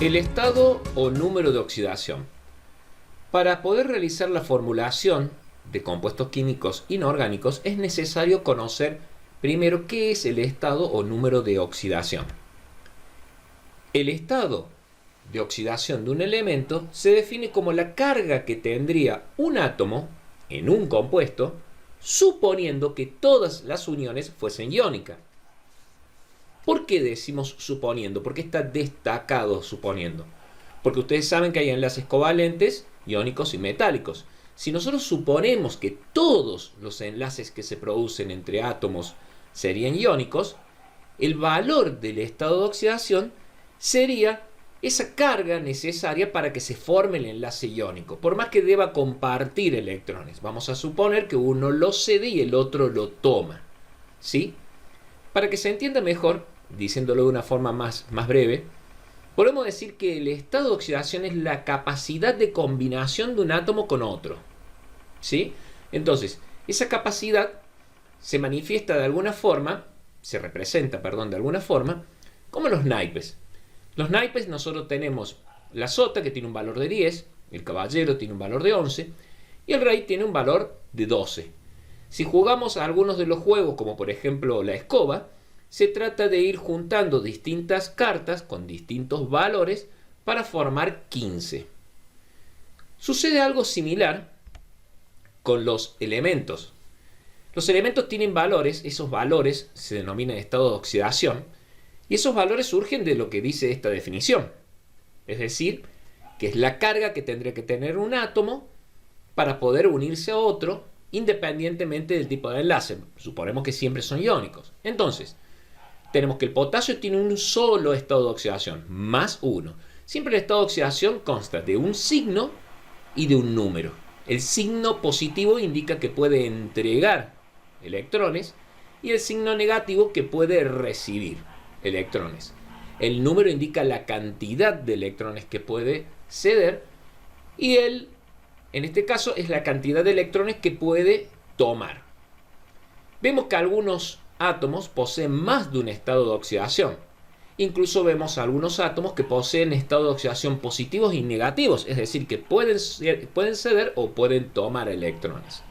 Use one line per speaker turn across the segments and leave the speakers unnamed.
El estado o número de oxidación. Para poder realizar la formulación de compuestos químicos inorgánicos es necesario conocer primero qué es el estado o número de oxidación. El estado de oxidación de un elemento se define como la carga que tendría un átomo en un compuesto, suponiendo que todas las uniones fuesen iónicas. ¿Por qué decimos suponiendo? ¿Por qué está destacado suponiendo? Porque ustedes saben que hay enlaces covalentes, iónicos y metálicos. Si nosotros suponemos que todos los enlaces que se producen entre átomos serían iónicos, el valor del estado de oxidación sería esa carga necesaria para que se forme el enlace iónico, por más que deba compartir electrones. Vamos a suponer que uno lo cede y el otro lo toma, ¿sí? Para que se entienda mejor, diciéndolo de una forma más breve, podemos decir que el estado de oxidación es la capacidad de combinación de un átomo con otro, ¿sí? Entonces, esa capacidad se manifiesta de alguna forma, se representa, perdón, de alguna forma, como los naipes. Los naipes nosotros tenemos la sota, que tiene un valor de 10, el caballero tiene un valor de 11 y el rey tiene un valor de 12. Si jugamos a algunos de los juegos, como por ejemplo la escoba, se trata de ir juntando distintas cartas con distintos valores para formar 15. Sucede algo similar con los elementos. Los elementos tienen valores, esos valores se denominan estado de oxidación, y esos valores surgen de lo que dice esta definición. Es decir, que es la carga que tendría que tener un átomo para poder unirse a otro, independientemente del tipo de enlace. Suponemos que siempre son iónicos. Entonces, tenemos que el potasio tiene un solo estado de oxidación, más 1. Siempre el estado de oxidación consta de un signo y de un número. El signo positivo indica que puede entregar electrones y el signo negativo que puede recibir electrones. El número indica la cantidad de electrones que puede ceder y en este caso es la cantidad de electrones que puede tomar. Vemos que algunos átomos poseen más de un estado de oxidación. Incluso vemos algunos átomos que poseen estados de oxidación positivos y negativos, es decir, que pueden ceder o pueden tomar electrones.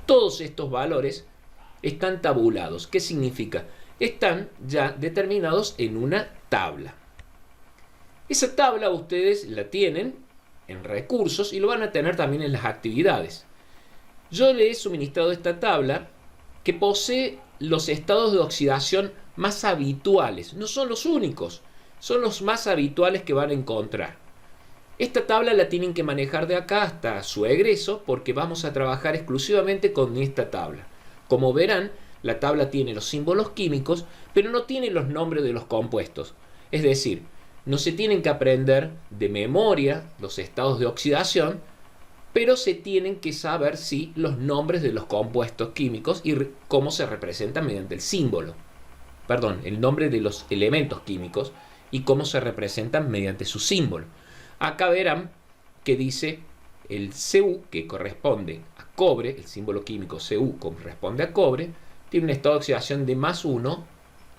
Todos estos valores están tabulados. ¿Qué significa? Están ya determinados en una tabla. Esa tabla ustedes la tienen en recursos y lo van a tener también en las actividades. Yo les he suministrado esta tabla que posee los estados de oxidación más habituales. No son los únicos, son los más habituales que van a encontrar. Esta tabla la tienen que manejar de acá hasta su egreso porque vamos a trabajar exclusivamente con esta tabla. Como verán, la tabla tiene los símbolos químicos, pero no tiene los nombres de los compuestos. Es decir, no se tienen que aprender de memoria los estados de oxidación, pero se tienen que saber, sí, los nombres de los compuestos químicos y cómo se representan mediante el símbolo. Perdón, el nombre de los elementos químicos y cómo se representan mediante su símbolo. Acá verán que dice el Cu, que corresponde a cobre, el símbolo químico Cu corresponde a cobre, tiene un estado de oxidación de más 1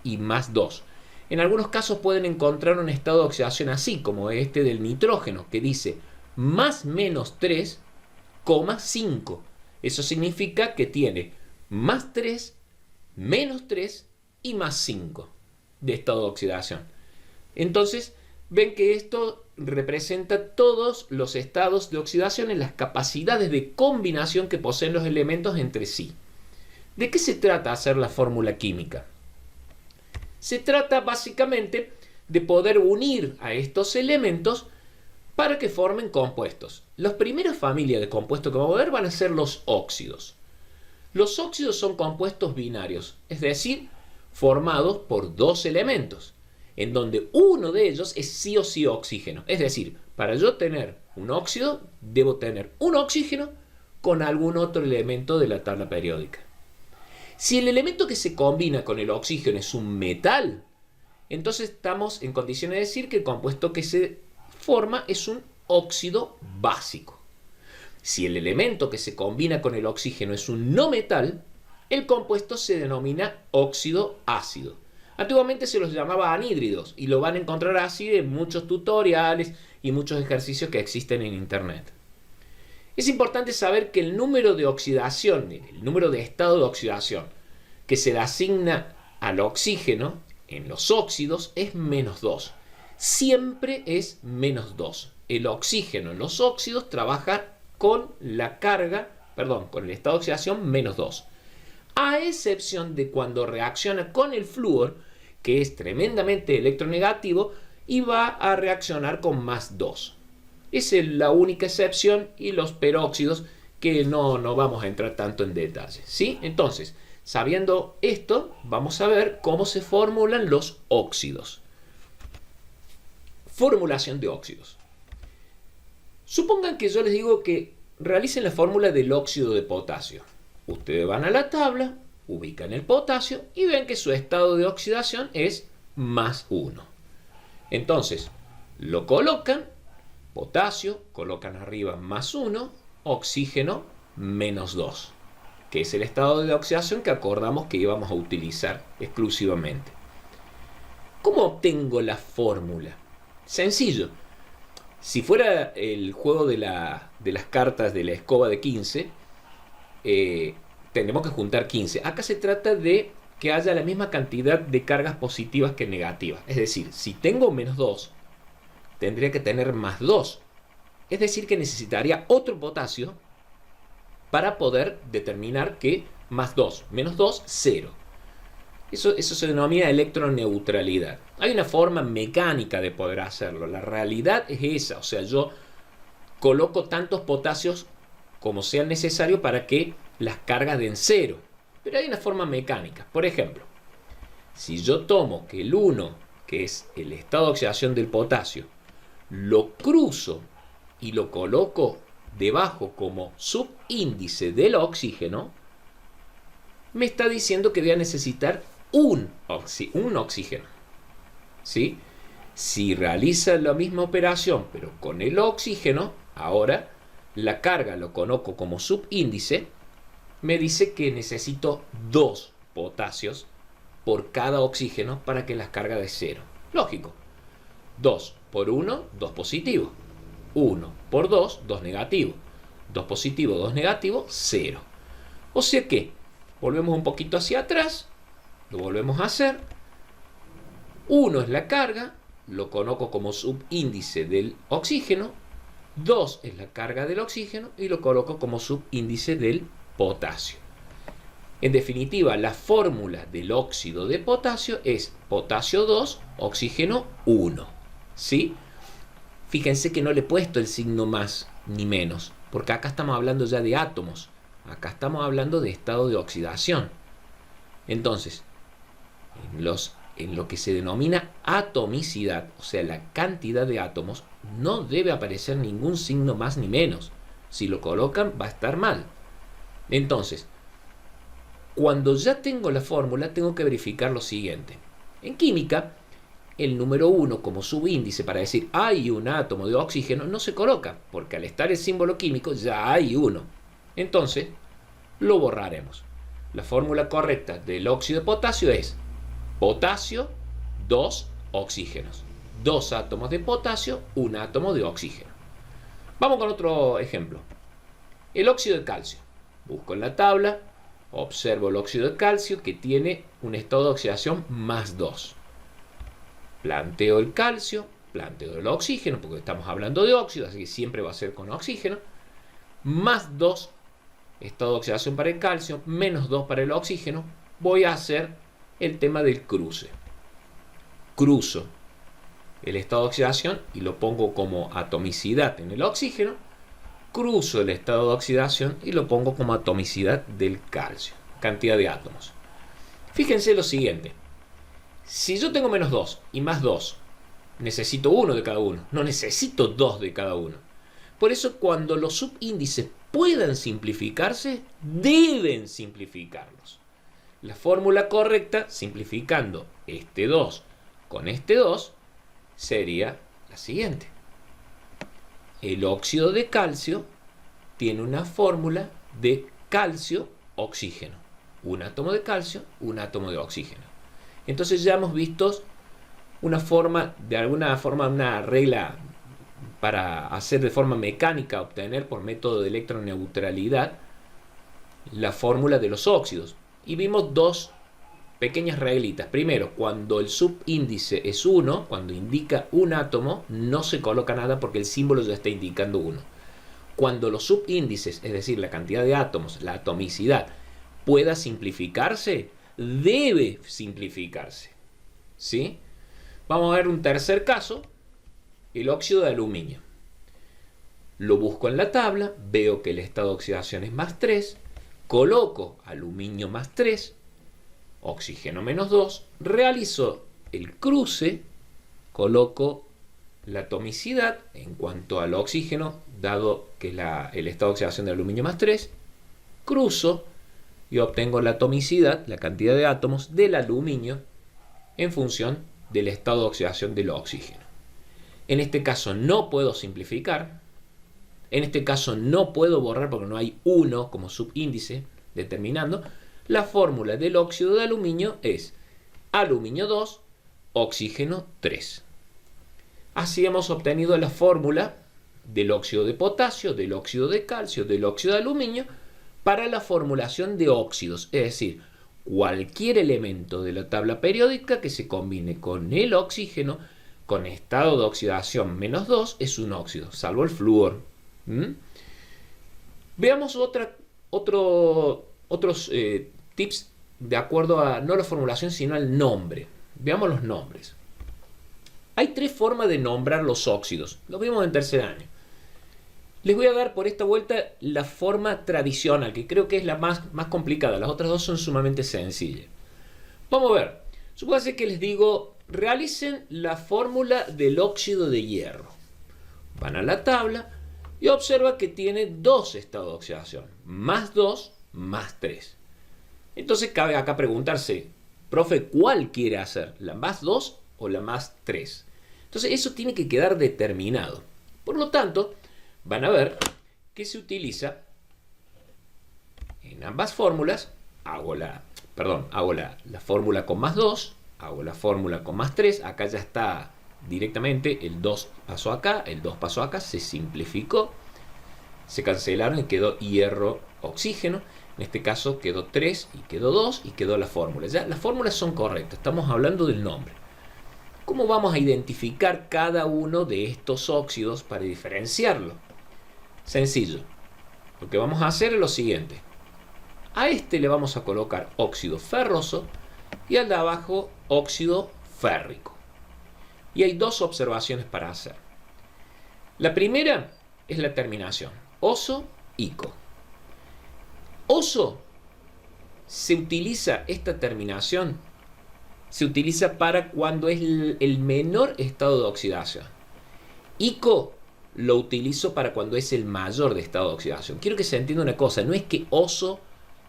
y más 2. En algunos casos pueden encontrar un estado de oxidación así, como este del nitrógeno, que dice más menos 3,5. Eso significa que tiene más 3, menos 3 y más 5 de estado de oxidación. Entonces, ven que esto representa todos los estados de oxidación en las capacidades de combinación que poseen los elementos entre sí. ¿De qué se trata hacer la fórmula química? Se trata básicamente de poder unir a estos elementos para que formen compuestos. Las primeras familias de compuestos que vamos a ver van a ser los óxidos. Los óxidos son compuestos binarios, es decir, formados por dos elementos, en donde uno de ellos es sí o sí oxígeno. Es decir, para yo tener un óxido, debo tener un oxígeno con algún otro elemento de la tabla periódica. Si el elemento que se combina con el oxígeno es un metal, entonces estamos en condiciones de decir que el compuesto que se forma es un óxido básico. Si el elemento que se combina con el oxígeno es un no metal, el compuesto se denomina óxido ácido. Antiguamente se los llamaba anhídridos y lo van a encontrar así en muchos tutoriales y muchos ejercicios que existen en internet. Es importante saber que el número de oxidación, el número de estado de oxidación que se le asigna al oxígeno en los óxidos es -2. Siempre es -2. El oxígeno en los óxidos trabaja con la carga, con el estado de oxidación -2. A excepción de cuando reacciona con el flúor, que es tremendamente electronegativo y va a reaccionar con +2. Esa es la única excepción, y los peróxidos que no vamos a entrar tanto en detalle, ¿sí? Entonces, sabiendo esto, vamos a ver cómo se formulan los óxidos. Formulación de óxidos. Supongan que yo les digo que realicen la fórmula del óxido de potasio. Ustedes van a la tabla, ubican el potasio y ven que su estado de oxidación es +1. Entonces, lo colocan, potasio, colocan arriba +1, oxígeno -2, que es el estado de oxidación que acordamos que íbamos a utilizar exclusivamente. ¿Cómo obtengo la fórmula? Sencillo. Si fuera el juego de las cartas de la escoba de 15, tendremos que juntar 15. Acá se trata de que haya la misma cantidad de cargas positivas que negativas. Es decir, si tengo -2, tendría que tener +2. Es decir, que necesitaría otro potasio para poder determinar que +2, -2, 0. Eso se denomina electroneutralidad. Hay una forma mecánica de poder hacerlo. La realidad es esa. O sea, yo coloco tantos potasios como sea necesario para que las cargas den 0. Pero hay una forma mecánica. Por ejemplo, si yo tomo que el 1, que es el estado de oxidación del potasio, lo cruzo y lo coloco debajo como subíndice del oxígeno, me está diciendo que voy a necesitar un oxígeno. ¿Sí? Si realiza la misma operación pero con el oxígeno, ahora la carga lo coloco como subíndice, me dice que necesito 2 potasios por cada oxígeno para que las cargas de 0. Lógico. 2 por 1, 2 positivo. 1 por 2, 2 negativo. 2 positivo, 2 negativo, 0. O sea que volvemos un poquito hacia atrás, lo volvemos a hacer. 1 es la carga, lo coloco como subíndice del oxígeno. 2 es la carga del oxígeno y lo coloco como subíndice del potasio. En definitiva, la fórmula del óxido de potasio es potasio 2, oxígeno 1. ¿Sí? Fíjense que no le he puesto el signo más ni menos, porque acá estamos hablando ya de átomos. Acá estamos hablando de estado de oxidación. Entonces, en lo que se denomina atomicidad, o sea, la cantidad de átomos, no debe aparecer ningún signo más ni menos. Si lo colocan, va a estar mal. Entonces, cuando ya tengo la fórmula, tengo que verificar lo siguiente. En química, el número 1 como subíndice para decir hay un átomo de oxígeno no se coloca, porque al estar el símbolo químico ya hay uno. Entonces, lo borraremos. La fórmula correcta del óxido de potasio es potasio, 2 oxígenos. 2 átomos de potasio, 1 átomo de oxígeno. Vamos con otro ejemplo. El óxido de calcio. Busco en la tabla, observo el óxido de calcio que tiene un estado de oxidación +2. Planteo el calcio, planteo el oxígeno, porque estamos hablando de óxido, así que siempre va a ser con oxígeno. +2, estado de oxidación para el calcio, -2 para el oxígeno. Voy a hacer el tema del cruce. Cruzo el estado de oxidación y lo pongo como atomicidad en el oxígeno. Cruzo el estado de oxidación y lo pongo como atomicidad del calcio, cantidad de átomos. Fíjense lo siguiente. Si yo tengo -2 y +2, necesito 1 de cada uno, no necesito 2 de cada uno. Por eso, cuando los subíndices puedan simplificarse, deben simplificarlos. La fórmula correcta, simplificando este 2 con este 2, sería la siguiente. El óxido de calcio tiene una fórmula de calcio-oxígeno. Un átomo de calcio, un átomo de oxígeno. Entonces ya hemos visto una forma, de alguna forma, una regla para hacer de forma mecánica, obtener por método de electroneutralidad la fórmula de los óxidos. Y vimos dos pequeñas reglitas. Primero, cuando el subíndice es 1, cuando indica un átomo, no se coloca nada porque el símbolo ya está indicando 1. Cuando los subíndices, es decir, la cantidad de átomos, la atomicidad, pueda simplificarse, debe simplificarse. ¿Sí? Vamos a ver un tercer caso, el óxido de aluminio. Lo busco en la tabla, veo que el estado de oxidación es más 3, coloco aluminio más 3, oxígeno menos 2, realizo el cruce, coloco la atomicidad en cuanto al oxígeno, dado que el estado de oxidación de aluminio más 3, cruzo y obtengo la atomicidad, la cantidad de átomos del aluminio en función del estado de oxidación del oxígeno. En este caso no puedo simplificar, en este caso no puedo borrar porque no hay 1 como subíndice determinando. La fórmula del óxido de aluminio es aluminio 2, oxígeno 3. Así hemos obtenido la fórmula del óxido de potasio, del óxido de calcio, del óxido de aluminio para la formulación de óxidos, es decir, cualquier elemento de la tabla periódica que se combine con el oxígeno con estado de oxidación menos 2 es un óxido, salvo el flúor. Veamos otros tips de acuerdo a no la formulación sino al nombre. Veamos los nombres. Hay 3 formas de nombrar los óxidos. Lo vimos en tercer año. Les voy a dar por esta vuelta la forma tradicional, que creo que es la más complicada. Las otras dos son sumamente sencillas. Vamos a ver. Supóngase que les digo, realicen la fórmula del óxido de hierro. Van a la tabla y observa que tiene 2 estados de oxidación. Más 2, más 3. Entonces cabe acá preguntarse, profe, ¿cuál quiere hacer? ¿La más 2 o la más 3? Entonces eso tiene que quedar determinado. Por lo tanto, van a ver que se utiliza en ambas fórmulas. Hago la fórmula con más 2, hago la fórmula con más 3. Acá ya está directamente, el 2 pasó acá, el 2 pasó acá, se simplificó, se cancelaron y quedó hierro, oxígeno. En este caso quedó 3 y quedó 2 y quedó la fórmula. Ya las fórmulas son correctas, estamos hablando del nombre. ¿Cómo vamos a identificar cada uno de estos óxidos para diferenciarlo? Sencillo. Lo que vamos a hacer es lo siguiente. A este le vamos a colocar óxido ferroso y al de abajo óxido férrico. Y hay 2 observaciones para hacer. La primera es la terminación. Oso-ico. Oso se utiliza esta terminación. Se utiliza para cuando es el menor estado de oxidación. Ico lo utilizo para cuando es el mayor de estado de oxidación. Quiero que se entienda una cosa. No es que oso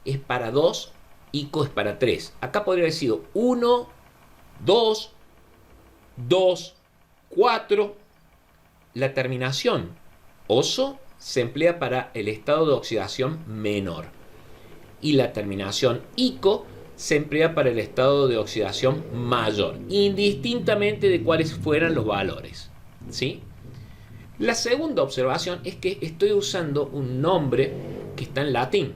es para 2, ico es para 3. Acá podría haber sido 1, 2, 2, 4. La terminación oso se emplea para el estado de oxidación menor. Y la terminación ico se emplea para el estado de oxidación mayor, indistintamente de cuáles fueran los valores. ¿Sí? La segunda observación es que estoy usando un nombre que está en latín,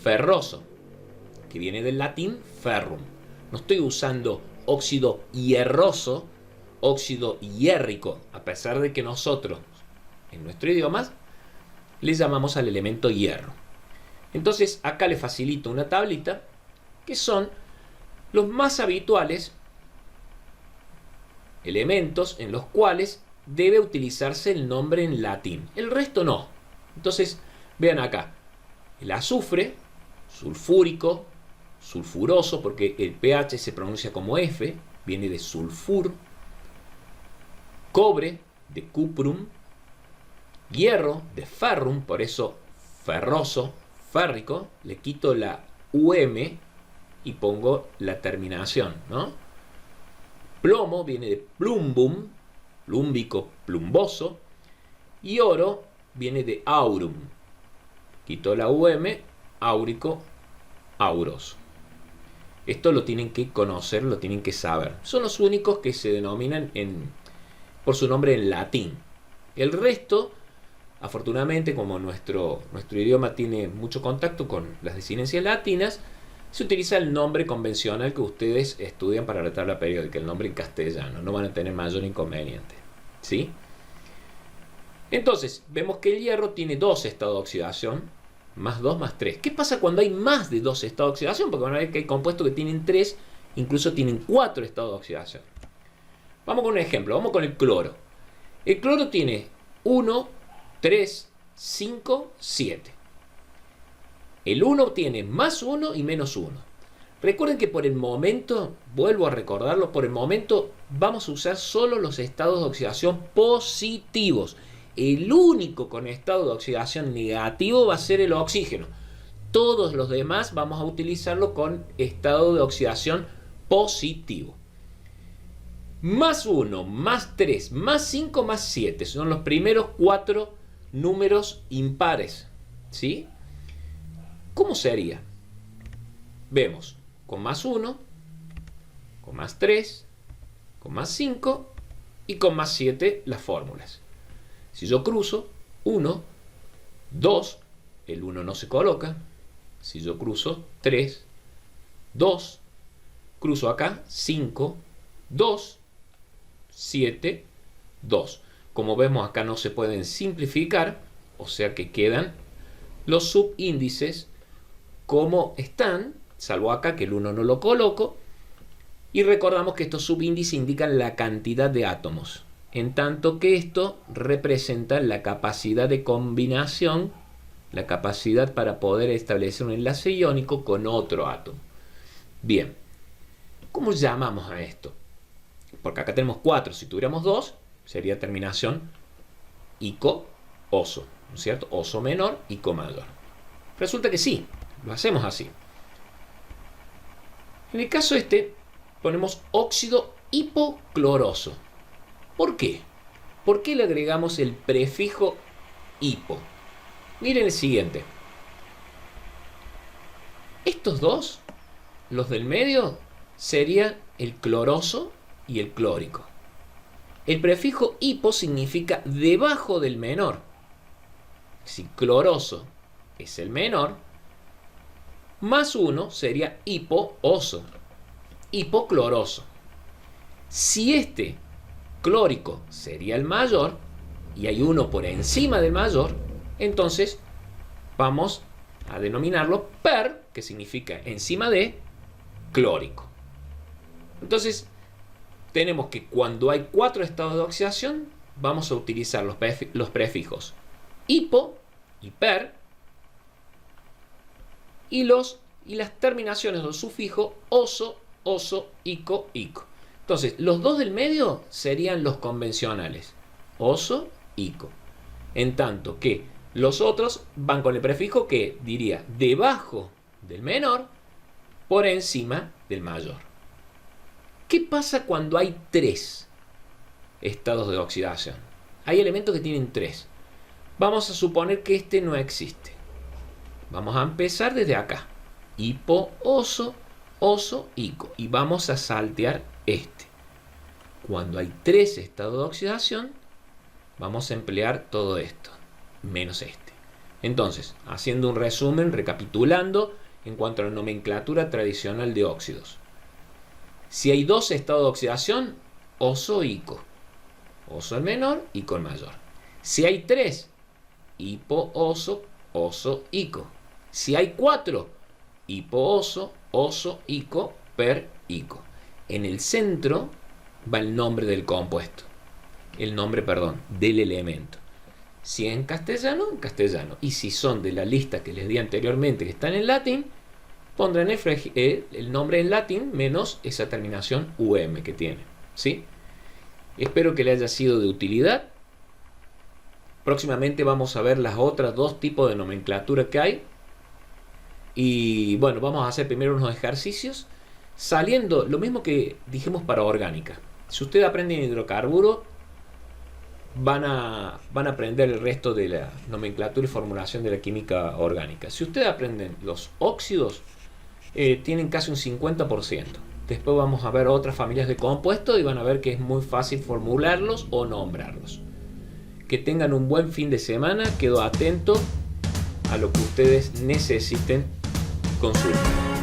ferroso, que viene del latín ferrum. No estoy usando óxido hierroso, óxido hierrico, a pesar de que nosotros, en nuestro idioma, le llamamos al elemento hierro. Entonces, acá le facilito una tablita que son los más habituales elementos en los cuales debe utilizarse el nombre en latín. El resto no. Entonces, vean acá. El azufre, sulfúrico, sulfuroso, porque el pH se pronuncia como F, viene de sulfur. Cobre, de cuprum. Hierro, de ferrum, por eso ferroso, férrico. Le quito la UM y pongo la terminación, ¿no? Plomo viene de plumbum, plúmbico, plumboso. Y oro viene de aurum. Quito la UM, áurico, auroso. Esto lo tienen que conocer, lo tienen que saber. Son los únicos que se denominan por su nombre en latín. El resto, afortunadamente, como nuestro idioma tiene mucho contacto con las desinencias latinas, se utiliza el nombre convencional que ustedes estudian para la tabla periódica, el nombre en castellano. No van a tener mayor inconveniente. ¿Sí? Entonces, vemos que el hierro tiene 2 estados de oxidación, más 2 más 3. ¿Qué pasa cuando hay más de 2 estados de oxidación? Porque van a ver que hay compuestos que tienen 3, incluso tienen 4 estados de oxidación. Vamos con un ejemplo, vamos con el cloro. El cloro tiene 1, 3, 5, 7. El 1 tiene más 1 y menos 1. Recuerden que por el momento, vuelvo a recordarlo, por el momento vamos a usar solo los estados de oxidación positivos. El único con estado de oxidación negativo va a ser el oxígeno. Todos los demás vamos a utilizarlo con estado de oxidación positivo. Más 1, más 3, más 5, más 7. Son los primeros 4 números impares. ¿Sí? ¿Cómo sería? Vemos con más 1, con más 3, con más 5 y con más 7 las fórmulas. Si yo cruzo 1, 2, el 1 no se coloca. Si yo cruzo 3, 2, cruzo acá 5, 2, 7, 2. Como vemos acá no se pueden simplificar, o sea que quedan los subíndices como están, salvo acá que el 1 no lo coloco. Y recordamos que estos subíndices indican la cantidad de átomos, en tanto que esto representa la capacidad de combinación, la capacidad para poder establecer un enlace iónico con otro átomo. Bien, ¿cómo llamamos a esto? Porque acá tenemos 4, si tuviéramos 2, sería terminación ico-oso, ¿no es cierto? Oso menor, ico mayor. Resulta que sí, lo hacemos así. En el caso este, ponemos óxido hipocloroso. ¿Por qué? ¿Por qué le agregamos el prefijo hipo? Miren el siguiente. Estos dos, los del medio, serían el cloroso y el clórico. El prefijo hipo significa debajo del menor. Si cloroso es el menor, más 1 sería hipooso, hipocloroso. Si este clórico sería el mayor y hay uno por encima del mayor, entonces vamos a denominarlo per, que significa encima de clórico. Entonces tenemos que cuando hay 4 estados de oxidación vamos a utilizar los prefijos hipo y per y las terminaciones del sufijo oso, oso, ico, ico. Entonces, los dos del medio serían los convencionales, oso, ico. En tanto que los otros van con el prefijo que diría debajo del menor por encima del mayor. ¿Qué pasa cuando hay 3 estados de oxidación? Hay elementos que tienen 3. Vamos a suponer que este no existe. Vamos a empezar desde acá. Hipo, oso, oso, ico. Y vamos a saltear este. Cuando hay 3 estados de oxidación, vamos a emplear todo esto, menos este. Entonces, haciendo un resumen, recapitulando, en cuanto a la nomenclatura tradicional de óxidos. Si hay 2 estados de oxidación, oso, ico. Oso el menor, ico el mayor. Si hay 3, hipo, oso, oso, ico. Si hay 4, hipooso, oso, ico, per, ico. En el centro va el nombre del compuesto. El nombre, del elemento. Si es en castellano, en castellano. Y si son de la lista que les di anteriormente, que están en latín, pondrán el nombre en latín menos esa terminación UM que tiene. ¿Sí? Espero que le haya sido de utilidad. Próximamente vamos a ver las otras 2 tipos de nomenclatura que hay. Y bueno, vamos a hacer primero unos ejercicios saliendo lo mismo que dijimos para orgánica. Si ustedes aprenden hidrocarburo, van a aprender el resto de la nomenclatura y formulación de la química orgánica. Si ustedes aprenden los óxidos, tienen casi un 50%. Después vamos a ver otras familias de compuestos y van a ver que es muy fácil formularlos o nombrarlos. Que tengan un buen fin de semana. Quedo atento a lo que ustedes necesiten consultar.